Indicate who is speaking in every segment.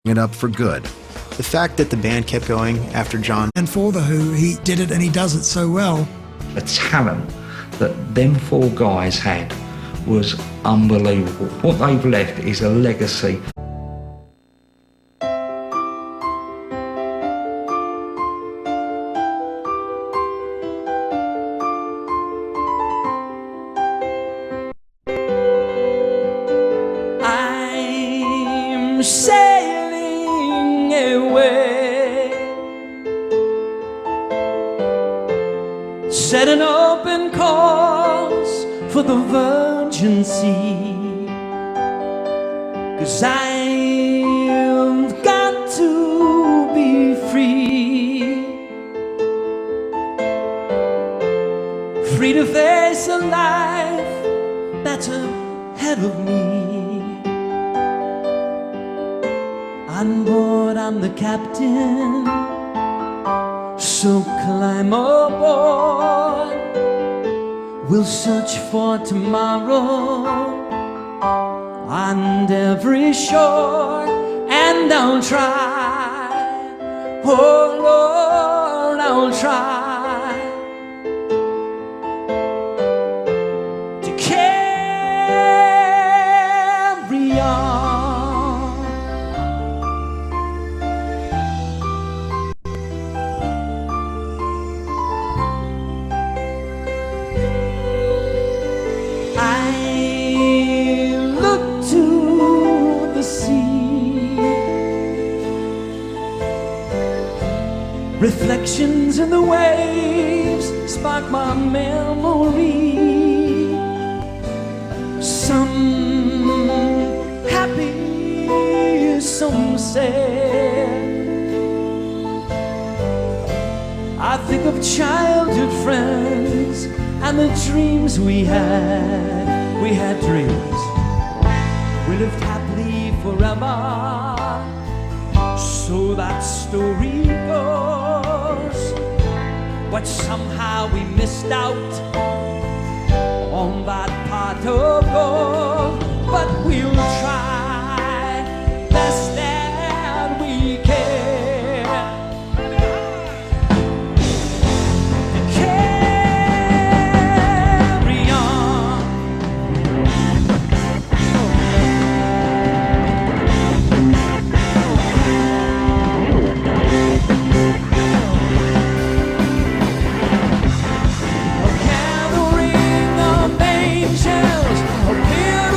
Speaker 1: it up for good.
Speaker 2: The fact that the band kept going after John.
Speaker 3: And for The Who, he did it and he does it so well.
Speaker 4: The talent that them four guys had was unbelievable. What they've left is a legacy.
Speaker 5: I'm sailing away, set an open course for the virgin sea, 'cause I've got to be free, free to face a life that's ahead of me. On board, I'm the captain, so climb aboard. We'll search for tomorrow on every shore, and I'll try, oh Lord, I'll try to carry on. Reflections in the waves spark my memory. Some happy, some sad. I think of childhood friends and the dreams we had. We had dreams. We lived happily forever. So that story goes, but somehow we missed out on that pot of gold. But we'll try best that we can. Carry on. A gathering of angels appeared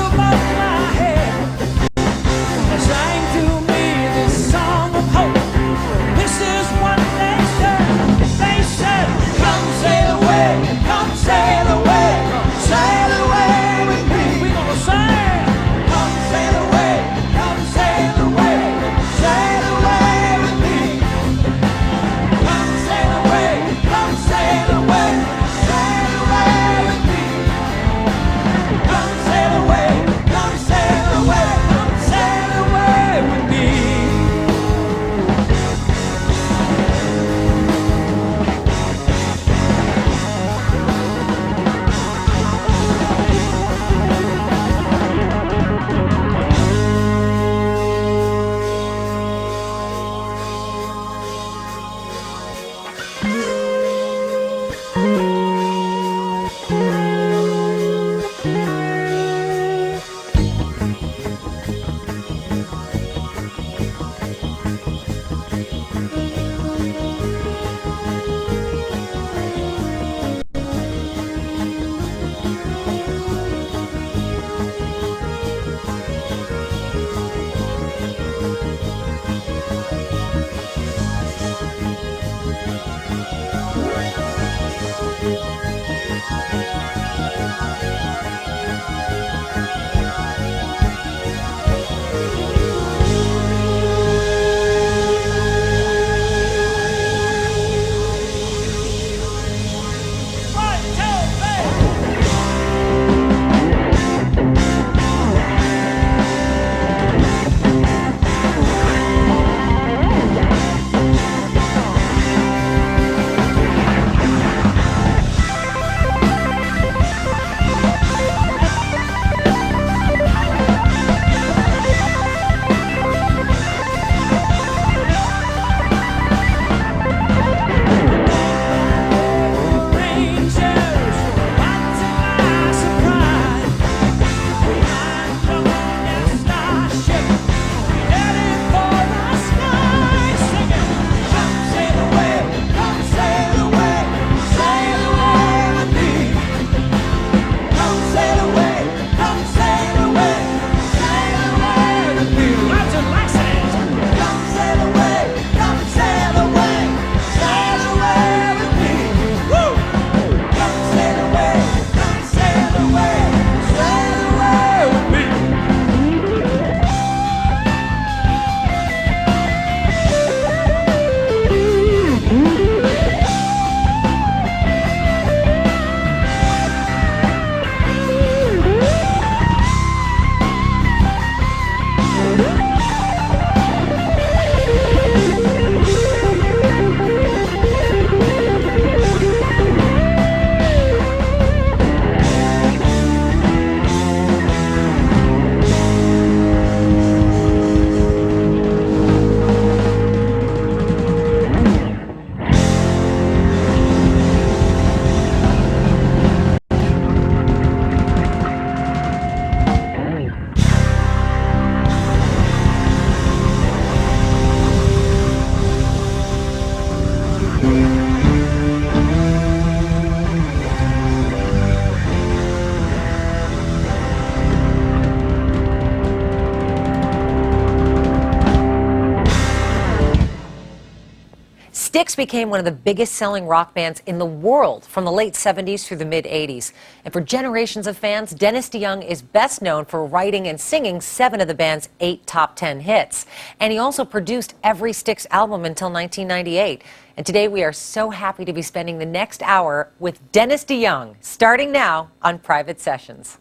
Speaker 1: Styx became one of the biggest selling rock bands in the world from the late 70s through the mid 80s. And for generations of fans, Dennis DeYoung is best known for writing and singing 7 of the band's 8 top 10 hits. And he also produced every Styx album until 1998. And today we are so happy to be spending the next hour with Dennis DeYoung, starting now on Private Sessions.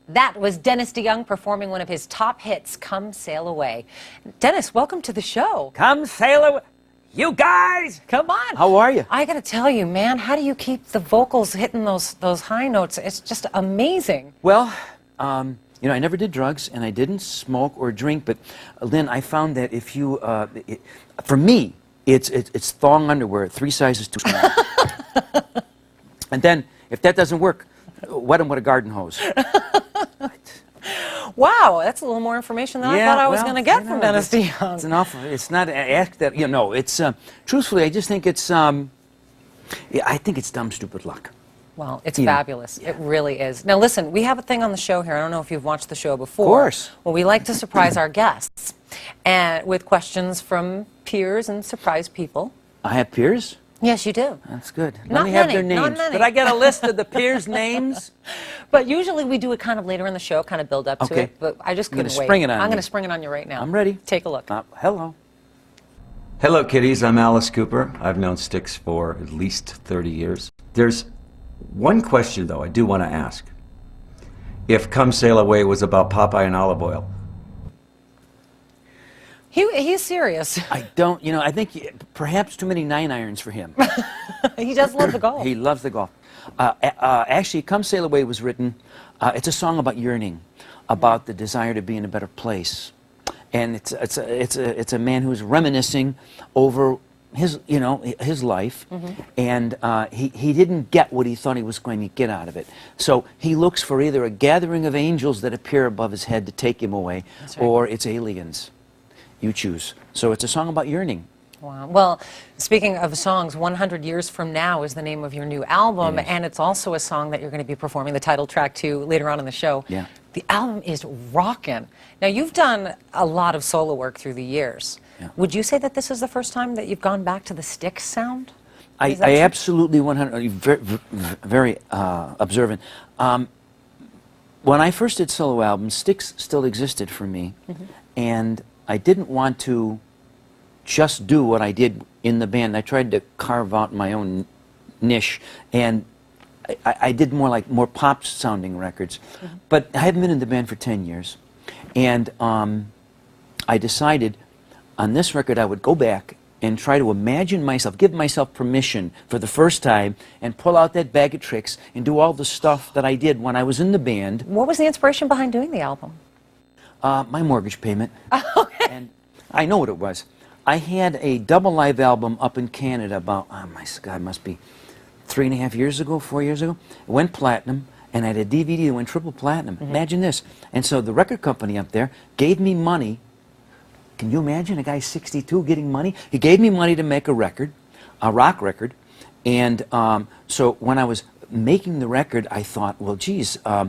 Speaker 1: That was Dennis DeYoung performing one of his top hits, Come Sail Away. Dennis, welcome to the show.
Speaker 6: Come sail away. You guys!
Speaker 1: Come on.
Speaker 6: How are you?
Speaker 1: I got to tell you, man, how do you keep the vocals hitting those high notes? It's just amazing.
Speaker 6: Well, you know, I never did drugs, and I didn't smoke or drink, but Lynn, I found that if you, for me, it's thong underwear, 3 sizes too small. And then, if that doesn't work, wet them with a garden hose.
Speaker 1: Wow, that's a little more information than I thought I was going to get from Dennis DeYoung.
Speaker 6: It's enough. It's not ask that. You know, it's truthfully, I just think it's. I think it's dumb, stupid luck.
Speaker 1: Well, it's fabulous. Yeah. It really is. Now, listen, we have a thing on the show here. I don't know if you've watched the show before.
Speaker 6: Of course.
Speaker 1: Well, we like to surprise our guests and with questions from peers and surprise people.
Speaker 6: I have peers?
Speaker 1: Yes, you do.
Speaker 6: That's good.
Speaker 1: Not
Speaker 6: Let me have
Speaker 1: many,
Speaker 6: their names.
Speaker 1: not many.
Speaker 6: Did I get a list of the peers' names?
Speaker 1: But usually we do it kind of later in the show, kind of build up to it. But I just couldn't wait.
Speaker 6: I'm going to spring it on you.
Speaker 1: I'm going to spring it on you right now.
Speaker 6: I'm ready.
Speaker 1: Take a look.
Speaker 6: Hello.
Speaker 7: Hello, kiddies. I'm Alice Cooper. I've known Styx for at least 30 years. There's one question, though, I do want to ask. If Come Sail Away was about Popeye and olive oil.
Speaker 1: He's serious.
Speaker 6: I don't, you know, I think perhaps too many 9-irons for him.
Speaker 1: He does love the golf.
Speaker 6: He loves the golf. Actually, Come Sail Away was written, it's a song about yearning, about the desire to be in a better place. And it's a man who's reminiscing over his, you know, his life, and he didn't get what he thought he was going to get out of it. So he looks for either a gathering of angels that appear above his head to take him away, or it's aliens. You choose. So it's a song about yearning.
Speaker 1: Wow. Well, speaking of songs, 100 Years From Now is the name of your new album, and it's also a song that you're going to be performing the title track to later on in the show.
Speaker 6: Yeah.
Speaker 1: The album is rockin'. Now, you've done a lot of solo work through the years.
Speaker 6: Yeah.
Speaker 1: Would you say that this is the first time that you've gone back to the Styx sound?
Speaker 6: I absolutely 100, very observant. When I first did solo albums, Styx still existed for me, and I didn't want to just do what I did in the band. I tried to carve out my own niche, and I did more pop sounding records. But I hadn't been in the band for 10 years, and I decided on this record I would go back and try to imagine myself, give myself permission for the first time, and pull out that bag of tricks and do all the stuff that I did when I was in the band.
Speaker 1: What was the inspiration behind doing the album?
Speaker 6: My mortgage payment. And I know what it was. I had a double live album up in Canada about, oh my God, must be 3.5 years ago, 4 years ago. It went platinum, and I had a DVD that went triple platinum. Imagine this. And so the record company up there gave me money. Can you imagine a guy 62 getting money? He gave me money to make a record, a rock record. And so when I was making the record, I thought, well, geez, I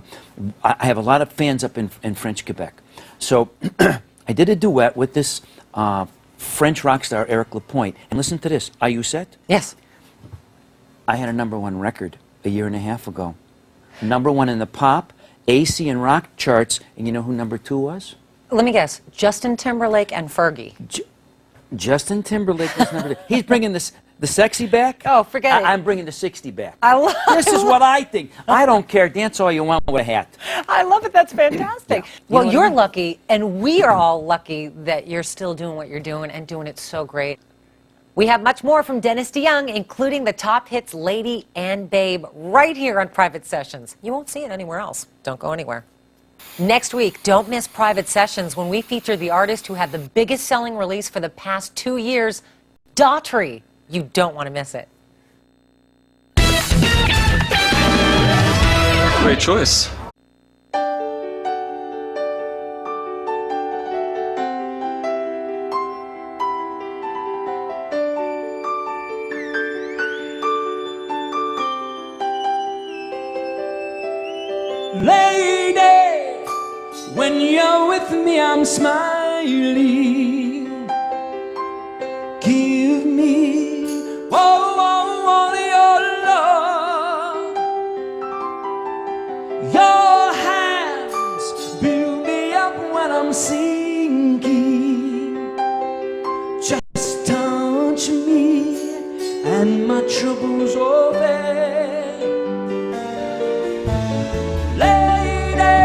Speaker 6: have a lot of fans up in French Quebec. So I did a duet with this French rock star, Eric Lapointe. And listen to this. Are you set?
Speaker 1: Yes.
Speaker 6: I had a #1 record a year and a half ago. #1 in the pop, AC, and rock charts. And you know who #2 was?
Speaker 1: Let me guess. Justin Timberlake and Fergie.
Speaker 6: Justin Timberlake was #2. He's bringing the sexy back.
Speaker 1: Oh, forget it.
Speaker 6: I'm bringing the 60 back.
Speaker 1: This
Speaker 6: is what I think. I don't care. Dance all you want with a hat.
Speaker 1: I love it. That's fantastic.
Speaker 6: Yeah.
Speaker 1: Well,
Speaker 6: You know
Speaker 1: you're
Speaker 6: what I mean?
Speaker 1: lucky, and we are all lucky that you're still doing what you're doing and doing it so great. We have much more from Dennis DeYoung, including the top hits Lady and Babe, right here on Private Sessions. You won't see it anywhere else. Don't go anywhere. Next week, don't miss Private Sessions when we feature the artist who had the biggest selling release for the past 2 years, Daughtry. You don't want to miss it.
Speaker 8: Great choice.
Speaker 5: Lady, when you're with me, I'm smiling. lady, give me all your love. Your hands build me up when I'm sinking. Just touch me and my troubles over. Lady,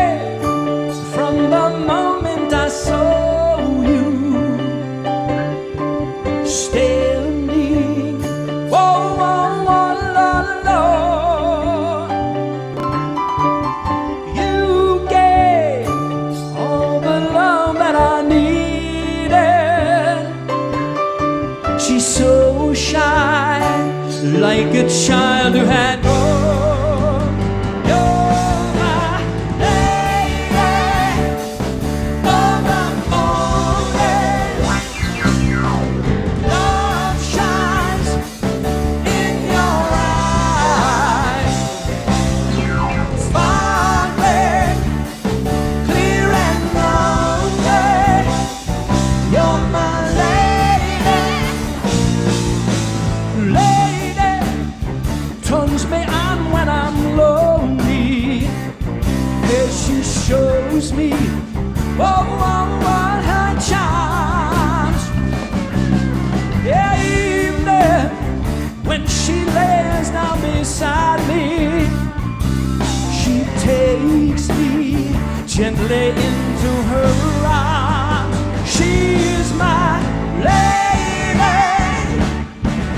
Speaker 5: from the moment I saw you standing, oh, Lord, you gave all the love that I needed. She's so shy, like a child who had grown. You're my lady of the morning. Love shines in your eyes, sparkling, clear and lovely. You're my lady, turns me on when I'm lonely. Yes, she shows me all her charms. Yeah, evening when she lays down beside me, she takes me gently into her arms. She's my lady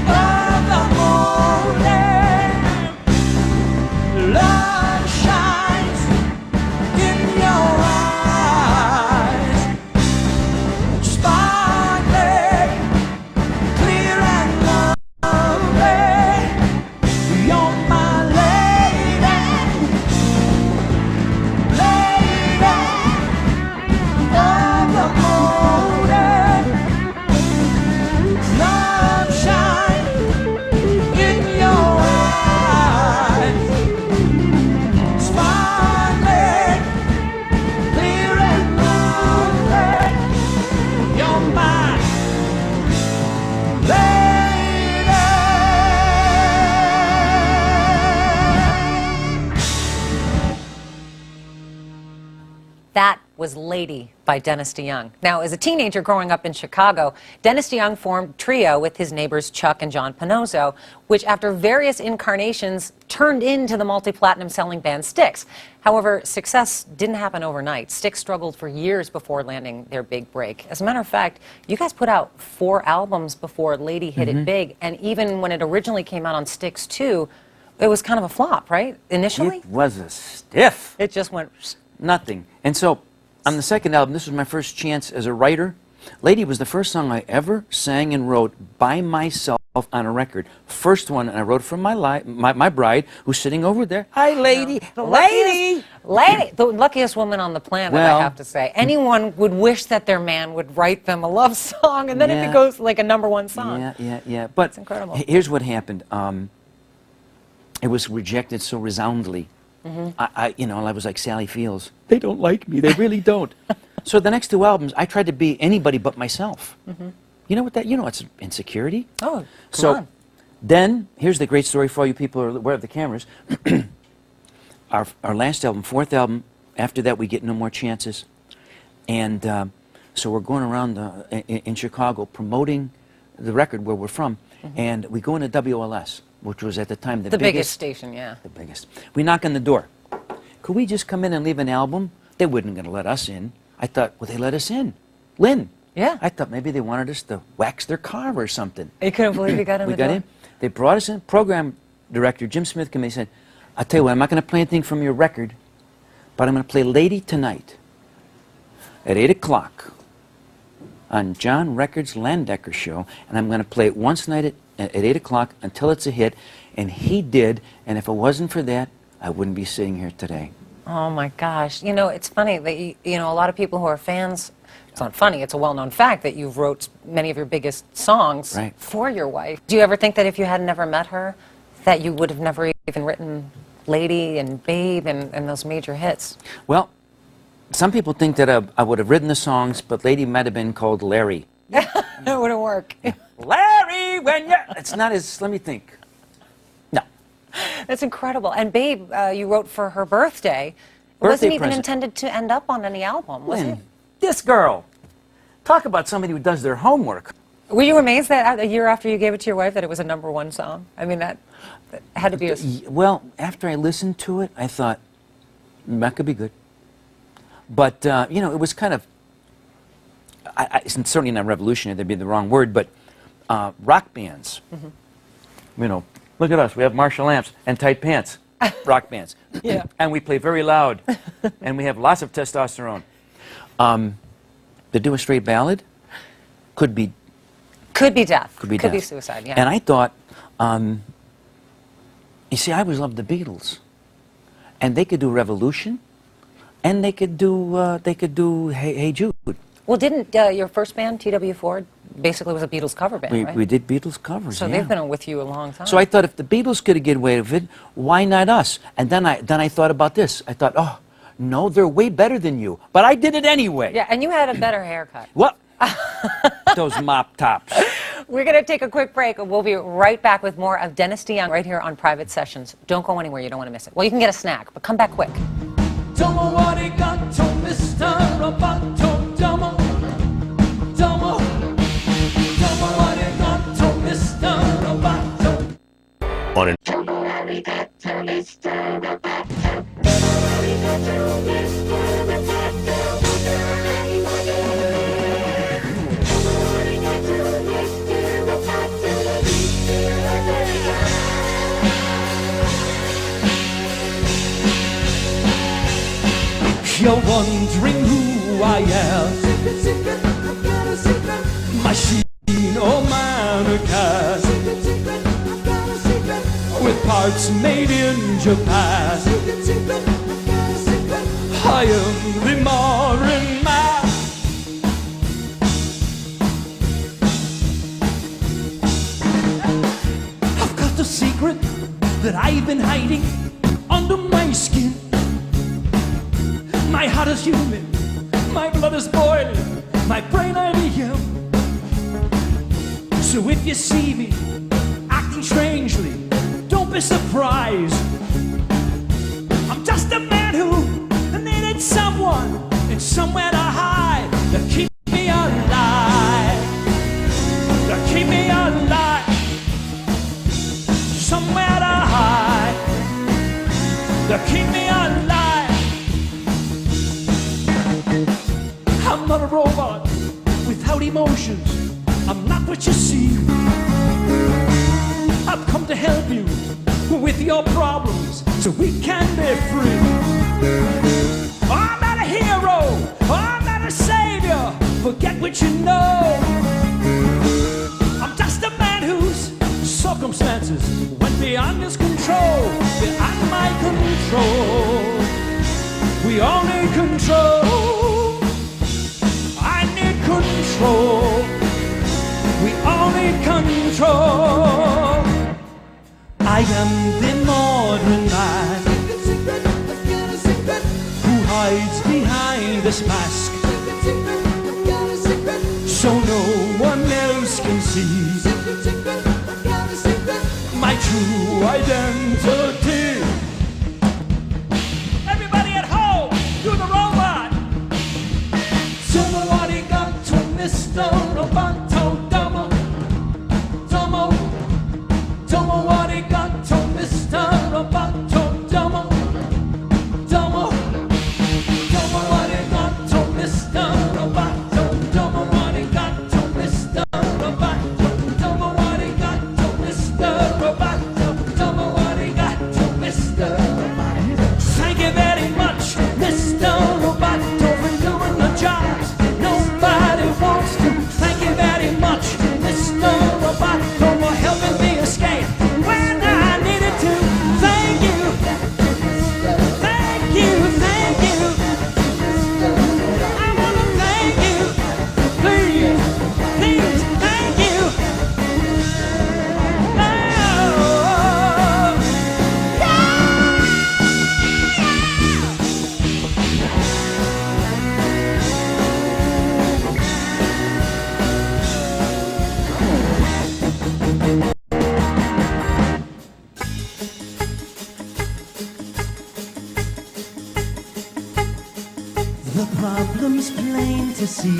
Speaker 5: of the morning. Love shines in your eyes, sparkling, clear and lovely. You're my lady of the morning. Love shines in your eyes, sparkling, clear and lovely. You're my
Speaker 1: That was Lady by Dennis DeYoung. Now, as a teenager growing up in Chicago, Dennis DeYoung formed Trio with his neighbors Chuck and John Panozzo, which after various incarnations turned into the multi-platinum selling band Styx. However, success didn't happen overnight. Styx struggled for years before landing their big break. As a matter of fact, you guys put out 4 albums before Lady hit it big, and even when it originally came out on Styx 2, it was kind of a flop, right? Initially?
Speaker 6: It was a stiff.
Speaker 1: It just went...
Speaker 6: Nothing. And so, on the second album, this was my first chance as a writer. Lady was the first song I ever sang and wrote by myself on a record. First one, and I wrote from my bride, who's sitting over there. Hi, lady. Lady!
Speaker 1: Lady! The luckiest woman on the planet,
Speaker 6: Well,
Speaker 1: I have to say. Anyone would wish that their man would write them a love song, and then
Speaker 6: Yeah.
Speaker 1: it goes like a #1 song.
Speaker 6: Yeah. But
Speaker 1: It's incredible.
Speaker 6: Here's what happened. It was rejected so resoundingly. I was like Sally Fields. They don't like me. They really don't. So the next 2 albums, I tried to be anybody but myself. You know what that? You know it's insecurity.
Speaker 1: Oh,
Speaker 6: So
Speaker 1: on.
Speaker 6: then here's the great story for all you people who are aware of the cameras. Our last album, 4th album. After that, we get no more chances, and so we're going around in Chicago promoting the record where we're from, and we go into WLS, which was at the time
Speaker 1: The biggest station, yeah.
Speaker 6: the biggest. We knock on the door. Could we just come in and leave an album? They wouldn't going to let us in. I thought, well, they let us in. Lynn.
Speaker 1: Yeah.
Speaker 6: I thought maybe they wanted us to wax their car or something.
Speaker 1: You couldn't believe you got in
Speaker 6: We
Speaker 1: the
Speaker 6: got
Speaker 1: door?
Speaker 6: in. They brought us in. Program director Jim Smith came in and said, I'll tell you what, I'm not going to play anything from your record, but I'm going to play Lady tonight at 8 o'clock on John Records' Landecker show, and I'm going to play it once a night at 8 o'clock until it's a hit. And he did, and if it wasn't for that, I wouldn't be sitting here today.
Speaker 1: Oh my gosh. You know, it's funny that, a lot of people who are fans, it's not funny, it's a well-known fact that you've wrote many of your biggest songs
Speaker 6: Right.
Speaker 1: for your wife. Do you ever think that if you had never met her, that you would have never even written Lady and Babe and those major hits?
Speaker 6: Well, some people think that I would have written the songs, but Lady might have been called Larry.
Speaker 1: That wouldn't work.
Speaker 6: Larry, when you... It's not as... Let me think. No.
Speaker 1: That's incredible. And Babe, you wrote for her birthday. It wasn't even
Speaker 6: present.
Speaker 1: intended to end up on any album, was it?
Speaker 6: Lynn, this girl. Talk about somebody who does their homework.
Speaker 1: Were you amazed that a year after you gave it to your wife that it was a #1 song? I mean, that had to be a...
Speaker 6: Well, after I listened to it, I thought, that could be good. But, you know, it was kind of... it's certainly not revolutionary, that'd be the wrong word, but rock bands. You know, look at us, we have Marshall amps and tight pants. Rock bands.
Speaker 1: Yeah.
Speaker 6: And we play very loud. And we have lots of testosterone. To do a straight ballad could be
Speaker 1: death.
Speaker 6: Could be
Speaker 1: Could be
Speaker 6: death.
Speaker 1: suicide, yeah.
Speaker 6: And I thought, you see, I always loved the Beatles. And they could do Revolution, and they could do Hey Jude.
Speaker 1: Well, didn't your first band, TW4, basically was a Beatles cover band, right?
Speaker 6: We did Beatles covers,
Speaker 1: So
Speaker 6: yeah.
Speaker 1: they've been with you a long time.
Speaker 6: So I thought if the Beatles could get away with it, why not us? And then I thought about this. I thought, oh, no, they're way better than you. But I did it anyway.
Speaker 1: Yeah, and you had a better haircut.
Speaker 6: What? Those mop tops.
Speaker 1: We're going to take a quick break, and we'll be right back with more of Dennis DeYoung right here on Private Sessions. Don't go anywhere. You don't want to miss it. Well, you can get a snack, but come back quick.
Speaker 5: Domo arigato, Mr. Roboto. Domo, domo, domo arigato, Mr. Roboto.
Speaker 8: On an
Speaker 5: You're wondering who I am. Secret, secret, I've got a secret. Machine or mannequin. Secret, secret, I've got a secret. With parts made in Japan. Secret, secret, I've got a secret. I am the modern man. I've got the secret that I've been hiding under my skin. My heart is human, my blood is boiling, my brain IBM. So if you see me acting strangely, don't be surprised. I'm just a man who needed someone and somewhere to hide, to keep me alive, to keep me alive, somewhere to hide, to keep me alive. I'm not a robot without emotions. I'm not what you see. I've come to help you with your problems so we can be free. I'm not a hero. I'm not a savior. Forget what you know. I'm just a man whose circumstances went beyond his control, beyond my control. We all need control. Control. We all need control. I am the modern man who hides behind this mask, so no one else can see my true identity. Everybody at home, do the robot. Somebody got Mr. Roboto. Domo, domo, domo arigato, Mr. Roboto. Domo, domo, domo arigato, Mr. Roboto. Domo arigato, Mr. Roboto. Domo arigato, Mr. Roboto. Domo arigato, Mr. Roboto. Thank you very much, Mr. Roboto, for doing the jobs nobody wants to. Thank you very problems plain to see.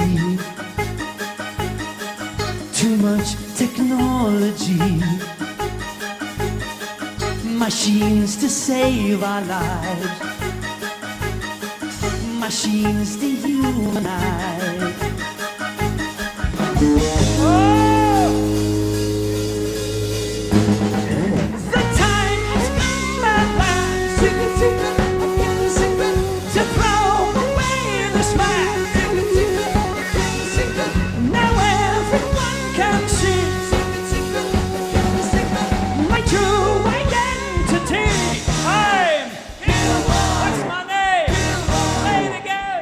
Speaker 5: Too much technology, machines to save our lives, machines to humanize. The time has come at last to throw away the smack. Now everyone can see my true identity. What's my name? Say it again.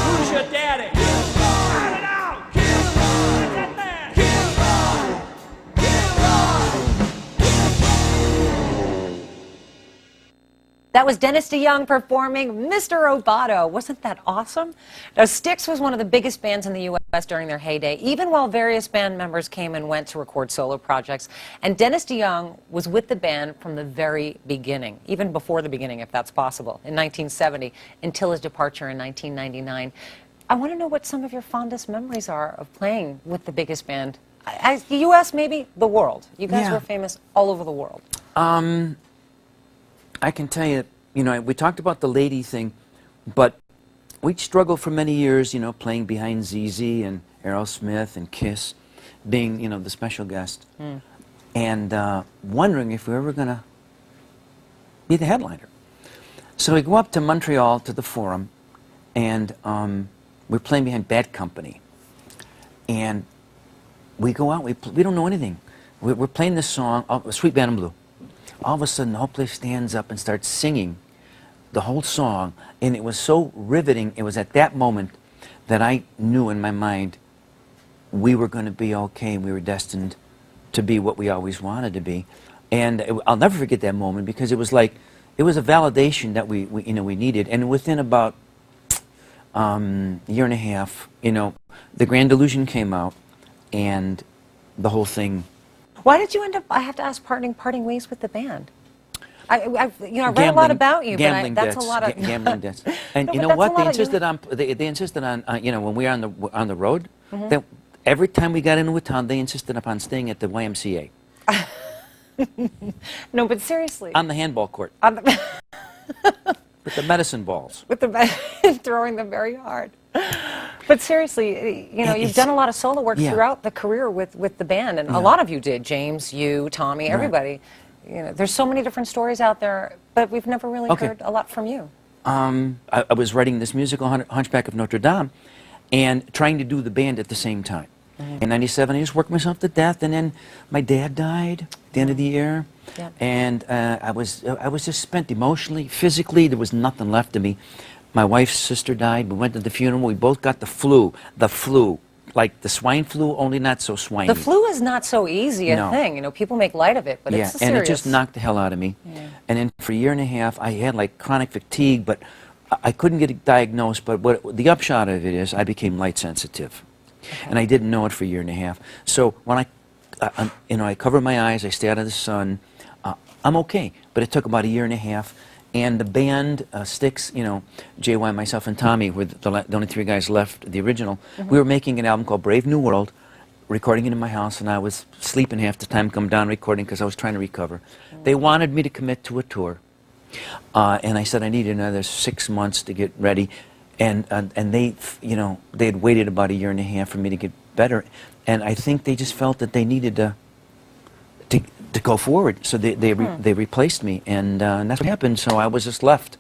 Speaker 5: Who's your daddy? Shout it out. What's that man?
Speaker 1: That was Dennis DeYoung performing Mr. Roboto. Wasn't that awesome? Now, Styx was one of the biggest bands in the U.S. during their heyday, even while various band members came and went to record solo projects. And Dennis DeYoung was with the band from the very beginning, even before the beginning, if that's possible, in 1970, until his departure in 1999. I want to know what some of your fondest memories are of playing with the biggest band. The U.S., maybe the world. You guys were famous all over the world.
Speaker 6: I can tell you, we talked about the lady thing, but we struggled for many years, playing behind ZZ and Aerosmith and Kiss, being, the special guest, and wondering if we were ever going to be the headliner. So we go up to Montreal to the Forum, and we're playing behind Bad Company, and we go out, we don't know anything. We're playing this song, Sweet Band in Blue. All of a sudden, the whole place stands up and starts singing the whole song, and it was so riveting. It was at that moment that I knew in my mind we were going to be okay. We were destined to be what we always wanted to be, and I'll never forget that moment because it was like it was a validation that we needed. And within about a year and a half, The Grand Illusion came out, and the whole thing.
Speaker 1: Why did you end up, I have to ask, parting ways with the band? I read a lot about you, but that's a lot of...
Speaker 6: Gambling debts. And
Speaker 1: No,
Speaker 6: you
Speaker 1: but
Speaker 6: know
Speaker 1: that's
Speaker 6: what?
Speaker 1: a lot
Speaker 6: They insisted on, when we were on the road, that every time we got into a town, they insisted upon staying at the YMCA.
Speaker 1: No, but seriously.
Speaker 6: On the handball court. With the medicine balls.
Speaker 1: With throwing them very hard. But seriously, you've done a lot of solo work throughout the career with the band, and a lot of you did. James, you, Tommy, everybody. There's so many different stories out there, but we've never really heard a lot from you.
Speaker 6: I was writing this musical, Hunchback of Notre Dame, and trying to do the band at the same time. In '97, I just worked myself to death, and then my dad died at the end of the year, and I was just spent emotionally, physically. There was nothing left of me. My wife's sister died. We went to the funeral. We both got the flu, like the swine flu, only not so swiney.
Speaker 1: The flu is not so easy a thing. People make light of it, but it's serious.
Speaker 6: And it just knocked the hell out of me. And then for a year and a half, I had like chronic fatigue, but I couldn't get it diagnosed. But the upshot of it is I became light sensitive. And I didn't know it for a year and a half. So when I cover my eyes, I stay out of the sun, I'm okay. But it took about a year and a half. And the band, Styx, JY, myself, and Tommy were the only three guys left, the original. We were making an album called Brave New World, recording it in my house, and I was sleeping half the time, come down recording because I was trying to recover. They wanted me to commit to a tour. And I said I needed another 6 months to get ready. And they, they had waited about a year and a half for me to get better. And I think they just felt that they needed to go forward. So they replaced me, and that's what happened. So I was just left.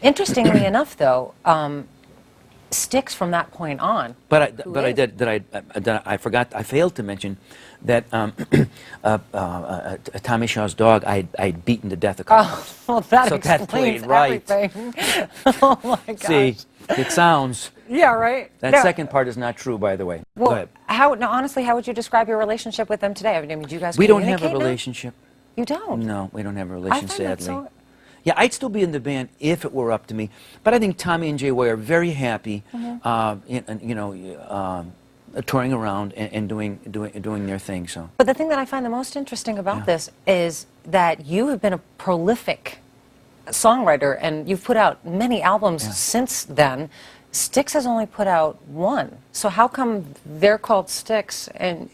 Speaker 1: Interestingly enough, though, Styx from that point on.
Speaker 6: I failed to mention that Tommy Shaw's dog I'd beaten to death a couple times.
Speaker 1: Well, that
Speaker 6: so
Speaker 1: explains
Speaker 6: that played right.
Speaker 1: everything. Oh my gosh.
Speaker 6: See, it sounds.
Speaker 1: Yeah, right.
Speaker 6: That second part is not true, by the way.
Speaker 1: Well,
Speaker 6: Go ahead.
Speaker 1: honestly, how would you describe your relationship with them today? I mean, do you guys
Speaker 6: We don't have a
Speaker 1: communicate now?
Speaker 6: relationship.
Speaker 1: You don't?
Speaker 6: No, we don't have a
Speaker 1: I
Speaker 6: relationship,
Speaker 1: find that
Speaker 6: sadly.
Speaker 1: so...
Speaker 6: Yeah, I'd still be in the band if it were up to me. But I think Tommy and Jay Way are very happy, touring around and doing their thing. So.
Speaker 1: But the thing that I find the most interesting about this is that you have been a prolific songwriter, and you've put out many albums since then. Styx has only put out one. So how come they're called Styx and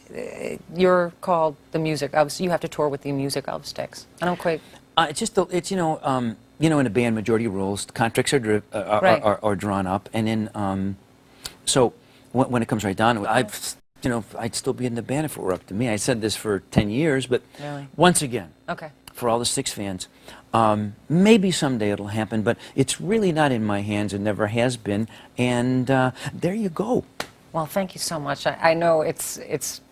Speaker 1: you're called the music of? You have to tour with the music of Styx. I don't quite.
Speaker 6: It's just it's in a band, majority rules. Contracts are
Speaker 1: Right.
Speaker 6: are drawn up, and then so when it comes right down to it, I'd still be in the band if it were up to me. I said this for 10 years, but
Speaker 1: Really?
Speaker 6: once again,
Speaker 1: Okay.
Speaker 6: for all the Styx fans, maybe someday it'll happen, but it's really not in my hands. It never has been, and there you go.
Speaker 1: Well, thank you so much. I know it's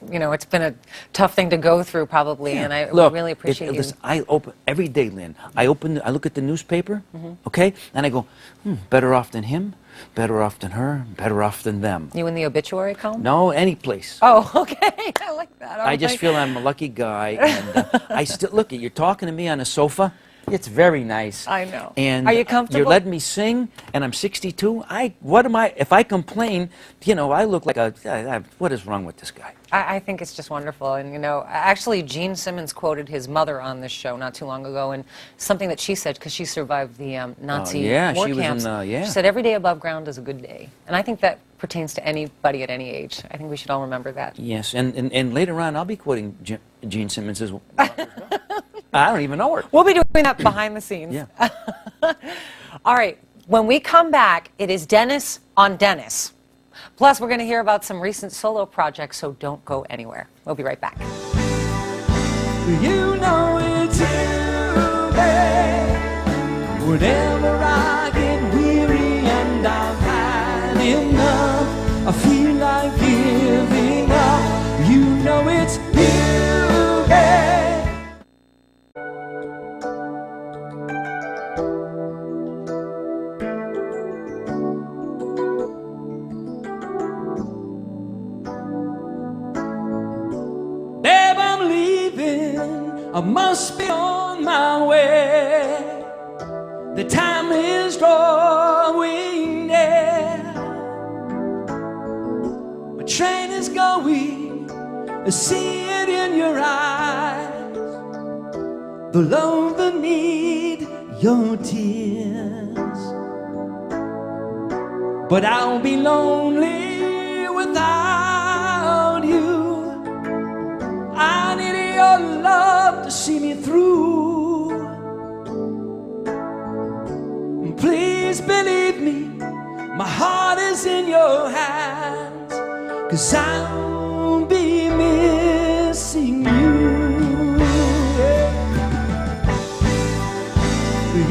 Speaker 1: been a tough thing to go through probably, and I
Speaker 6: Look,
Speaker 1: really appreciate you.
Speaker 6: listen, I open every day, Lynn. I look at the newspaper, okay, and I go, better off than him, better off than her, better off than them.
Speaker 1: You in the obituary column?
Speaker 6: No, any place.
Speaker 1: Oh, okay. I like that.
Speaker 6: I just feel I'm a lucky guy, and I still look at you're talking to me on a sofa. It's very nice.
Speaker 1: I know.
Speaker 6: And
Speaker 1: Are you comfortable?
Speaker 6: You're letting me sing, and I'm 62. What am I? If I complain, I look like a. What is wrong with this guy?
Speaker 1: I think it's just wonderful. And, actually, Gene Simmons quoted his mother on this show not too long ago, and something that she said, because she survived the Nazi war
Speaker 6: she was
Speaker 1: camps,
Speaker 6: in
Speaker 1: she said, every day above ground is a good day. And I think that pertains to anybody at any age. I think we should all remember that.
Speaker 6: Yes, and later on, I'll be quoting Gene Simmons as well. I don't even know her.
Speaker 1: We'll be doing that behind the scenes.
Speaker 6: Yeah.
Speaker 1: All right. When we come back, it is Dennis on Dennis. Plus, we're going to hear about some recent solo projects, so don't go anywhere. We'll be right back.
Speaker 5: You know it's you, babe. Whenever I get weary and I've had enough, I feel like giving up. You know it's you, babe. Babe, I'm leaving. I must be on my way. The time is drawing near. My train is going. I see it in your eyes. The love, the need, your tears. But I'll be lonely without you. I need your love to see me through. Please believe me, my heart is in your hands, 'cause I'll be missing you.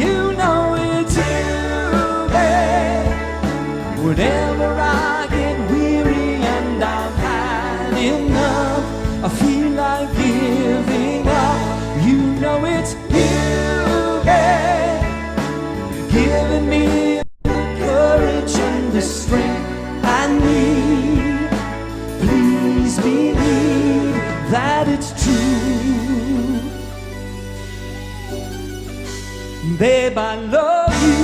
Speaker 5: You know it's you, babe. Whenever I get weary and I've had enough, I feel like giving up. You know it's you, babe. Giving me the courage and the strength I need. Please believe that it's true. Babe, I love you.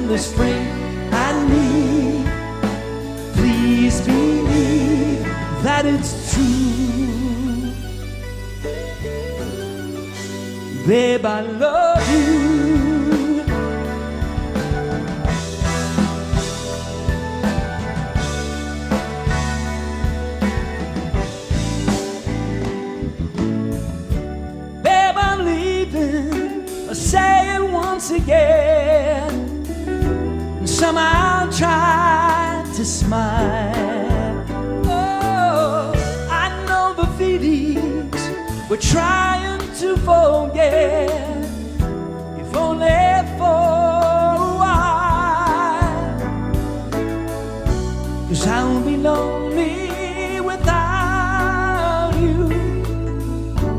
Speaker 5: The strength I need. Please believe that it's true. Babe, I love you. Babe, I'm leaving. I'll say it once again. Somehow try to smile. Oh, I know the feelings we're trying to forget, if only for a while. 'Cause I won't be lonely without you,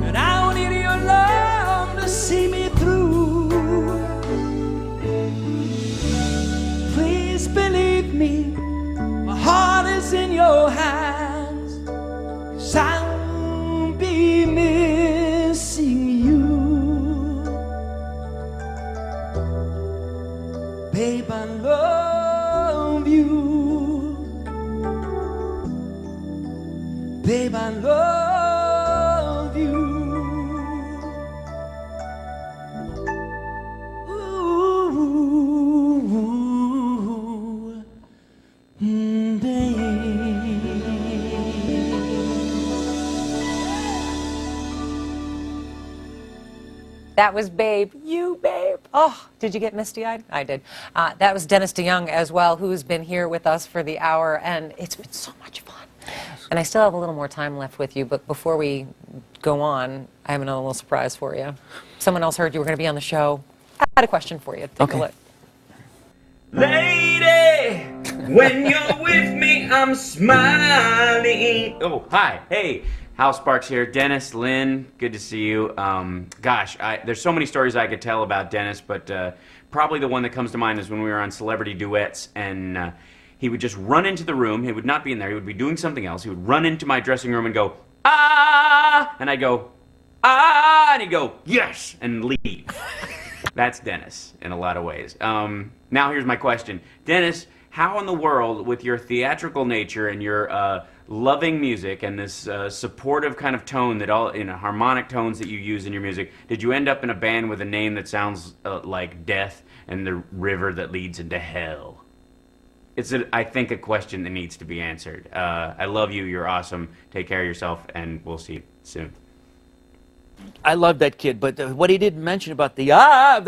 Speaker 5: and I will need your love to see me through. Please believe me, my heart is in your hands, 'cause I won't be missing you. Babe, I love you. Babe, I love you. Ooh, babe.
Speaker 1: That was Babe. You, Babe. Oh, did you get misty-eyed? I did. That was Dennis DeYoung as well, who's been here with us for the hour, and it's been so much fun. And I still have a little more time left with you, but before we go on, I have another little surprise for you. Someone else heard you were going to be on the show. I had a question for you. Take a look.
Speaker 8: Lady, when you're with me, I'm smiling. Oh, hi. Hey, Hal Sparks here. Dennis, Lynn, good to see you. Gosh, there's so many stories I could tell about Dennis, but probably the one that comes to mind is when we were on Celebrity Duets, and he would just run into the room. He would not be in there. He would be doing something else. He would run into my dressing room and go, ah! And I'd go, ah! And he'd go, yes! And leave. That's Dennis in a lot of ways. Now here's my question. Dennis, how in the world, with your theatrical nature and your loving music and this supportive kind of tone that harmonic tones that you use in your music, did you end up in a band with a name that sounds like death and the river that leads into hell? It's, I think, a question that needs to be answered. I love you. You're awesome. Take care of yourself, and we'll see you soon.
Speaker 6: I love that kid, but what he didn't mention about the my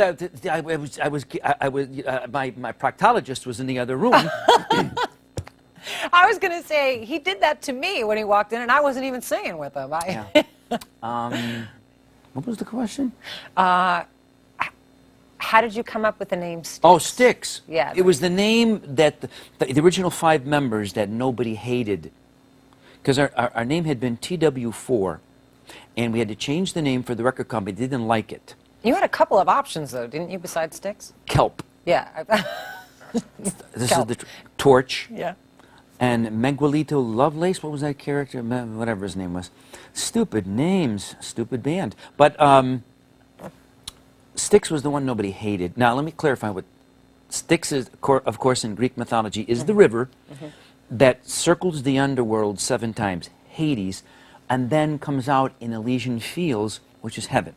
Speaker 6: proctologist was in the other room.
Speaker 1: I was going to say, he did that to me when he walked in, and I wasn't even singing with him.
Speaker 6: What was the question?
Speaker 1: How did you come up with the name Styx?
Speaker 6: Oh, Styx.
Speaker 1: Yeah.
Speaker 6: It was the name that the original 5 members that nobody hated. Because our name had been TW4, and we had to change the name for the record company. They didn't like it.
Speaker 1: You had a couple of options, though, didn't you, besides Styx?
Speaker 6: Kelp.
Speaker 1: Yeah.
Speaker 6: This is the Torch.
Speaker 1: Yeah.
Speaker 6: And Miguelito Lovelace, what was that character? Whatever his name was. Stupid names, stupid band. But Styx was the one nobody hated. Now, let me clarify what Styx is, of course, in Greek mythology, is the river that circles the underworld 7 times, Hades, and then comes out in Elysian Fields, which is heaven.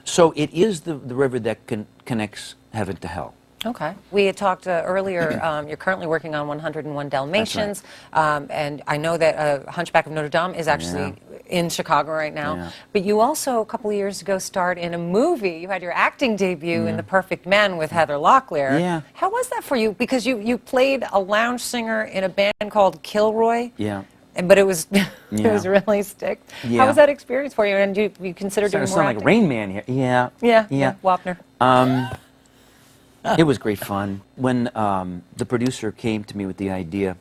Speaker 6: So it is the river that connects heaven to hell.
Speaker 1: Okay. We had talked earlier, you're currently working on 101 Dalmatians, and I know that Hunchback of Notre Dame is actually in Chicago right now. Yeah. But you also, a couple of years ago, starred in a movie. You had your acting debut in The Perfect Man with Heather Locklear.
Speaker 6: Yeah.
Speaker 1: How was that for you? Because you played a lounge singer in a band called Kilroy.
Speaker 6: Yeah.
Speaker 1: But it was it was really Styx.
Speaker 6: Yeah.
Speaker 1: How was that experience for you? And do you consider doing more
Speaker 6: sound
Speaker 1: acting?
Speaker 6: like Rain Man here. Yeah.
Speaker 1: Yeah. Wapner.
Speaker 6: It was great fun. When the producer came to me with the idea,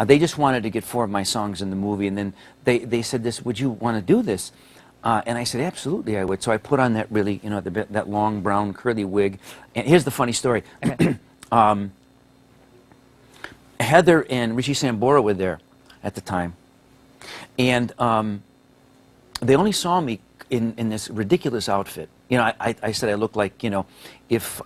Speaker 6: they just wanted to get 4 of my songs in the movie, and then they said, would you want to do this? And I said, absolutely I would. So I put on that really, that long brown curly wig. And here's the funny story. Heather and Richie Sambora were there at the time. And they only saw me in this ridiculous outfit. I said I looked like, if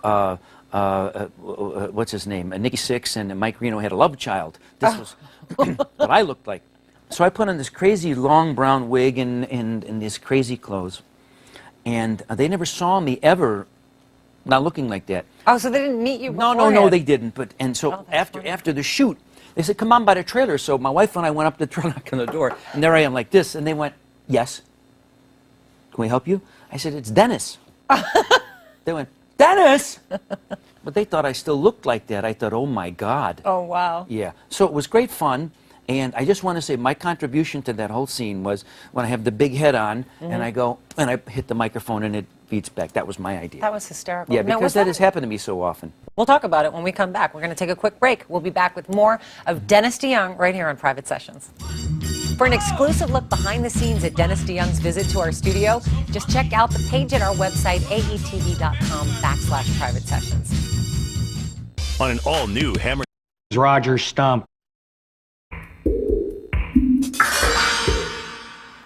Speaker 6: what's his name, Nikki Sixx and Mike Reno had a love child. This was what I looked like. So I put on this crazy long brown wig and these crazy clothes. And they never saw me ever not looking like that.
Speaker 1: Oh, so they didn't meet you beforehand?
Speaker 6: No, they didn't. So after the shoot, they said, come on by the trailer. So my wife and I went up to the trailer, knocked on the door, and there I am like this. And they went, yes. Can we help you? I said, it's Dennis. They went, Dennis! But they thought I still looked like that. I thought, oh my God.
Speaker 1: Oh, wow.
Speaker 6: Yeah. So it was great fun. And I just want to say my contribution to that whole scene was when I have the big head on and I go and I hit the microphone and it beats back. That was my idea.
Speaker 1: That was hysterical.
Speaker 6: Yeah,
Speaker 1: Now,
Speaker 6: because that has happened to me so often.
Speaker 1: We'll talk about it when we come back. We're going to take a quick break. We'll be back with more of Dennis DeYoung right here on Private Sessions. For an exclusive look behind the scenes at Dennis DeYoung's visit to our studio, just check out the page at our website, aetv.com/private sessions.
Speaker 9: On an all-new Hammer
Speaker 10: Roger Stump.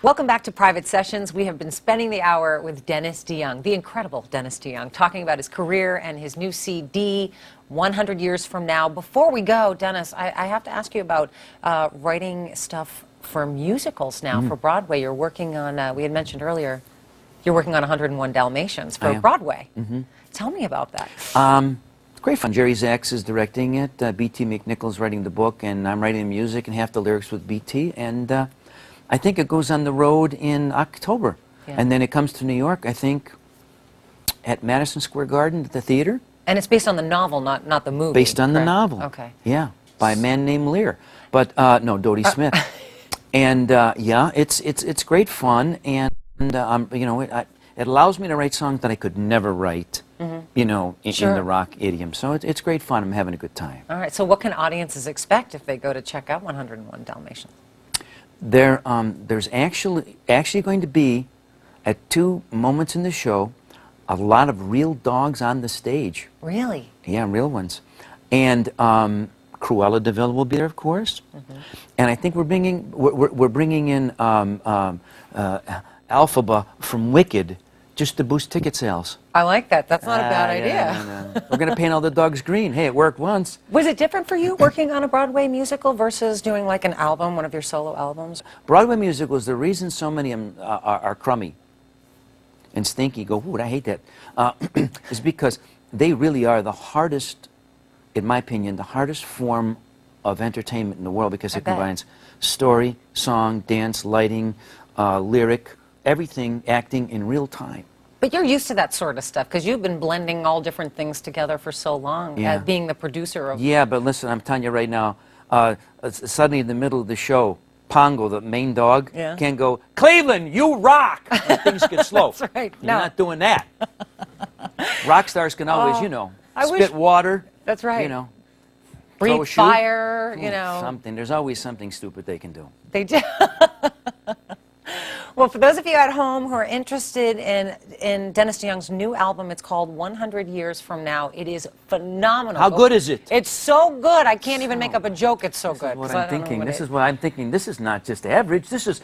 Speaker 1: Welcome back to Private Sessions. We have been spending the hour with Dennis DeYoung, the incredible Dennis DeYoung, talking about his career and his new CD, 100 Years From Now. Before we go, Dennis, I have to ask you about writing stuff for musicals now, for Broadway. You're working on, we had mentioned earlier, you're working on 101 Dalmatians for Broadway. Tell me about that.
Speaker 6: Great fun. Jerry Zaks is directing it, B.T. McNichol's writing the book, and I'm writing the music and half the lyrics with B.T. And I think it goes on the road in October. And then it comes to New York, I think, at Madison Square Garden at the theater.
Speaker 1: And it's based on the novel, not the movie.
Speaker 6: Based on the novel.
Speaker 1: Okay.
Speaker 6: Yeah, by a man named Lear. But, no, Dodie Smith. And, yeah, it's great fun, and you know, it allows me to write songs that I could never write, you know, in the rock idiom. So it's great fun. I'm having a good time.
Speaker 1: All right, so what can audiences expect if they go to check out 101 Dalmatians?
Speaker 6: There's actually going to be, at 2 moments in the show, a lot of real dogs on the stage.
Speaker 1: Really?
Speaker 6: Yeah, real ones. And Cruella de Vil will be there, of course. And I think we're bringing in Alphaba from Wicked just to boost ticket sales.
Speaker 1: I like that. That's not a bad idea.
Speaker 6: Yeah. We're going to paint all the dogs green. Hey, it worked once.
Speaker 1: Was it different for you working on a Broadway musical versus doing like an album, one of your solo albums?
Speaker 6: Broadway musicals, the reason so many of them are crummy and stinky, go, ooh, I hate that, is because they really are the hardest, in my opinion, the hardest form of entertainment in the world, because it combines story, song, dance, lighting, lyric, everything, acting in real time.
Speaker 1: But you're used to that sort of stuff because you've been blending all different things together for so long, being the producer of...
Speaker 6: Yeah, but listen, I'm telling you right now, suddenly in the middle of the show, Pongo, the main dog, can go, Cleveland, you rock! And things get slow.
Speaker 1: That's right.
Speaker 6: You're not doing that. Rock stars can always, you know, spit water.
Speaker 1: That's right.
Speaker 6: You know.
Speaker 1: Breathe fire, you know.
Speaker 6: Something. There's always something stupid they can do.
Speaker 1: They do. Well, for those of you at home who are interested in Dennis DeYoung's new album, it's called 100 Years From Now. It is phenomenal.
Speaker 6: How good is it?
Speaker 1: It's so good. I can't even make up a joke. It's so good.
Speaker 6: What I'm thinking. This is what I'm thinking. This is not just average. This is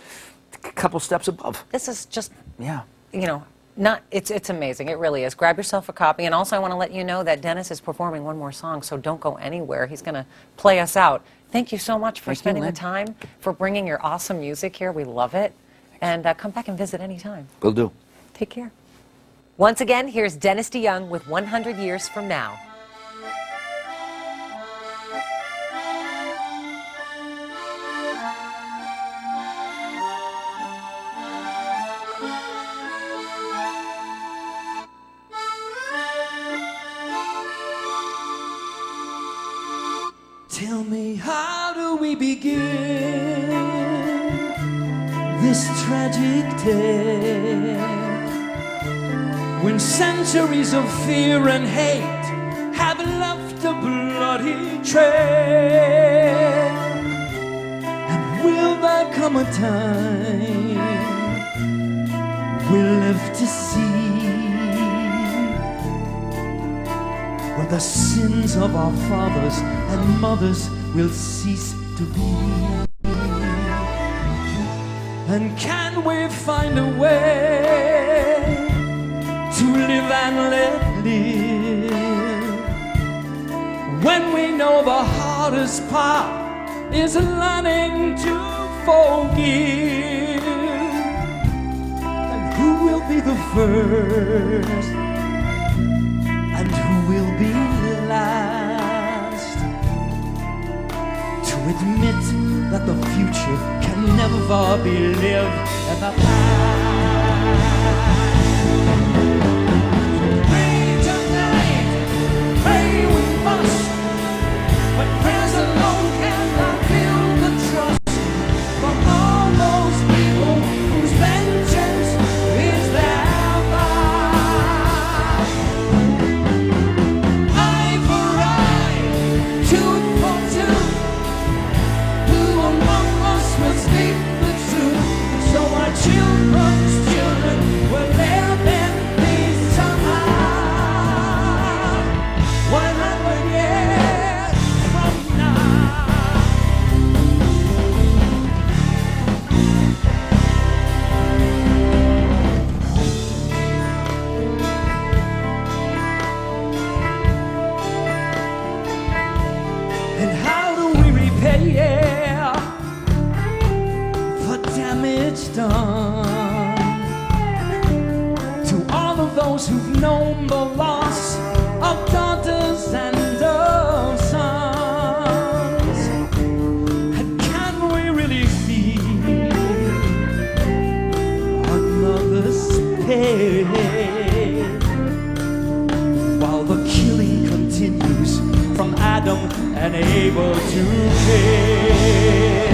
Speaker 6: a couple steps above.
Speaker 1: This is just, you know, it's amazing. It really is. Grab yourself a copy. And also I want to let you know that Dennis is performing one more song, so don't go anywhere. He's going to play us out. Thank you so much for spending the time, for bringing your awesome music here. We love it. And come back and visit anytime.
Speaker 6: Will do.
Speaker 1: Take care. Once again, here's Dennis DeYoung with 100 Years From Now.
Speaker 5: Tell me, how do we begin this tragic tale, when centuries of fear and hate have left a bloody trail? And will there come a time we'll live to see, when the sins of our fathers and mothers will cease to be? And can we find a way to live and let live, when we know the hardest part is learning to forgive? And who will be the first, and who will be last, to admit that the future can never be lived in the past? Pray tonight, pray we must, but prayers alone cannot build the trust. who've known the loss of daughters and of sons. And can we really feel our mother's pain while the killing continues from Adam and Abel to Cain?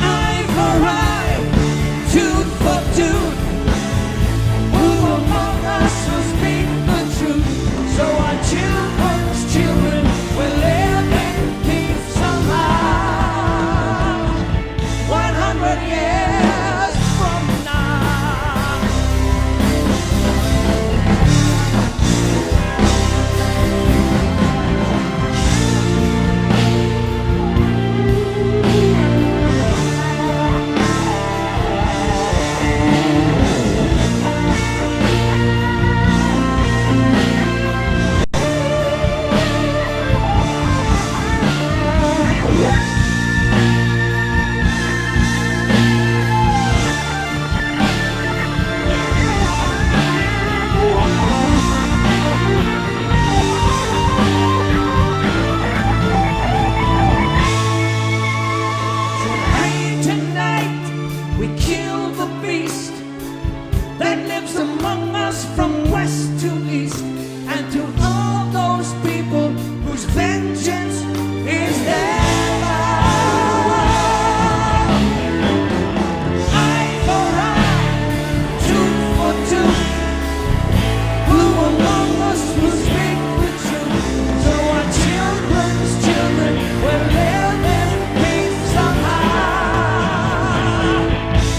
Speaker 5: Eye for eye, tooth for tooth. Who among us will speak the truth? So our children's children will live in peace somehow. 100 years from now. Tonight we kill the beast that lives among us from west to east, and to all those people whose vengeance is their love. Eye for eye, tooth for tooth. Who among us will speak the truth? So our children's children will live in peace somehow.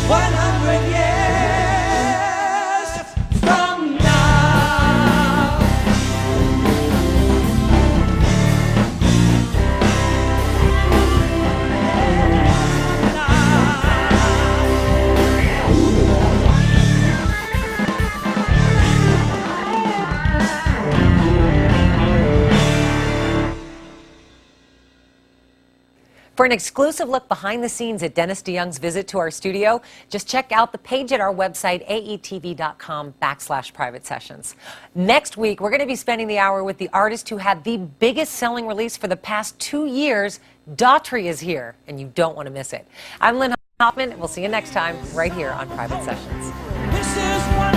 Speaker 5: 100 years from now.
Speaker 1: For an exclusive look behind the scenes at Dennis DeYoung's visit to our studio, just check out the page at our website, aetv.com/private sessions. Next week, we're going to be spending the hour with the artist who had the biggest selling release for the past 2 years. Daughtry is here, and you don't want to miss it. I'm Lynn Hoffman, and we'll see you next time right here on Private Sessions.
Speaker 5: This is one